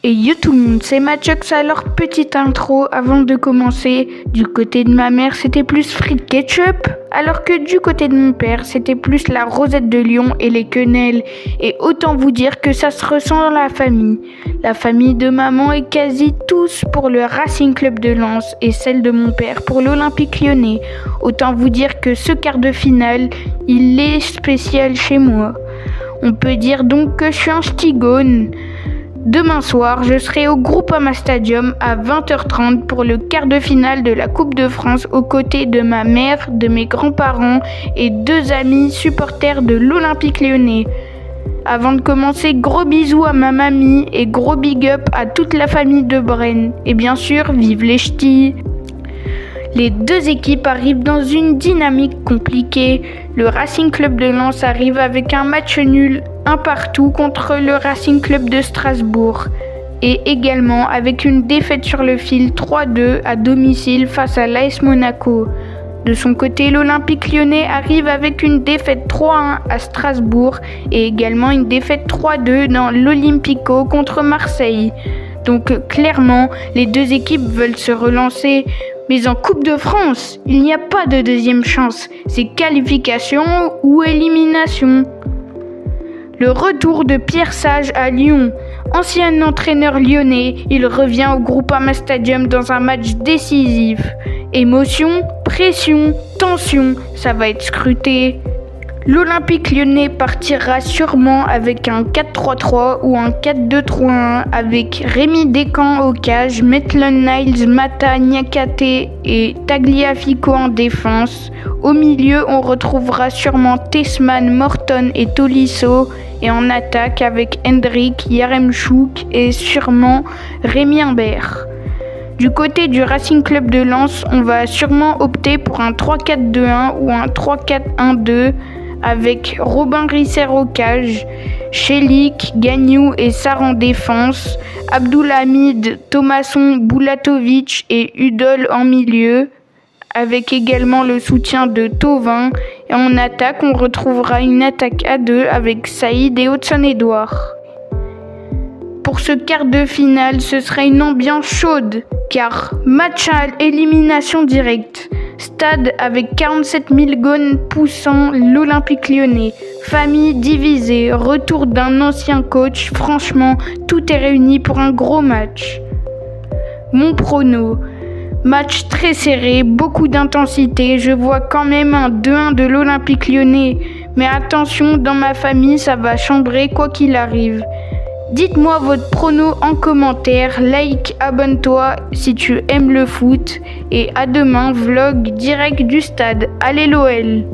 Et yo tout le monde, c'est Matchux. Alors petite intro avant de commencer. Du côté de ma mère c'était plus frites ketchup, alors que du côté de mon père c'était plus la rosette de Lyon et les quenelles. Et autant vous dire que ça se ressent dans la famille. La famille de maman est quasi tous pour le Racing Club de Lens et celle de mon père pour l'Olympique Lyonnais. Autant vous dire que ce quart de finale, il est spécial chez moi. On peut dire donc que je suis un stigone. Demain soir, je serai au Groupama Stadium à 20h30 pour le quart de finale de la Coupe de France aux côtés de ma mère, de mes grands-parents et 2 amis supporters de l'Olympique Lyonnais. Avant de commencer, gros bisous à ma mamie et gros big up à toute la famille de Bren. Et bien sûr, vive les ch'tis! Les 2 équipes arrivent dans une dynamique compliquée. Le Racing Club de Lens arrive avec un match nul 1-1 contre le Racing Club de Strasbourg et également avec une défaite sur le fil 3-2 à domicile face à l'AS Monaco. De son côté, l'Olympique Lyonnais arrive avec une défaite 3-1 à Strasbourg et également une défaite 3-2 dans l'Olympico contre Marseille. Donc clairement, les 2 équipes veulent se relancer. Mais en Coupe de France, il n'y a pas de deuxième chance. C'est qualification ou élimination. Le retour de Pierre Sage à Lyon. Ancien entraîneur lyonnais, il revient au Groupama Stadium dans un match décisif. Émotion, pression, tension, ça va être scruté. L'Olympique Lyonnais partira sûrement avec un 4-3-3 ou un 4-2-3-1 avec Rémi Descamps au cage, Maitland-Niles, Mata, Niakate et Tagliafico en défense. Au milieu, on retrouvera sûrement Tessman, Morton et Tolisso. Et en attaque avec Hendrik, Yaremchuk et sûrement Rémi Imbert. Du côté du Racing Club de Lens, on va sûrement opter pour un 3-4-2-1 ou un 3-4-1-2 avec Robin Risser au cage, Chelik, Gagnou et Sarr en défense, Abdulhamid, Thomasson, Bulatovic et Udol en milieu, avec également le soutien de Thauvin. Et en attaque, on retrouvera une attaque à 2 avec Saïd et Hudson-Edouard. Pour ce quart de finale, ce sera une ambiance chaude, car match à élimination directe. Stade avec 47 000 gones poussant l'Olympique Lyonnais. Famille divisée, retour d'un ancien coach. Franchement, tout est réuni pour un gros match. Mon prono. Match très serré, beaucoup d'intensité. Je vois quand même un 2-1 de l'Olympique Lyonnais. Mais attention, dans ma famille, ça va chambrer quoi qu'il arrive. Dites-moi votre prono en commentaire, like, abonne-toi si tu aimes le foot et à demain, vlog direct du stade. Allez l'OL!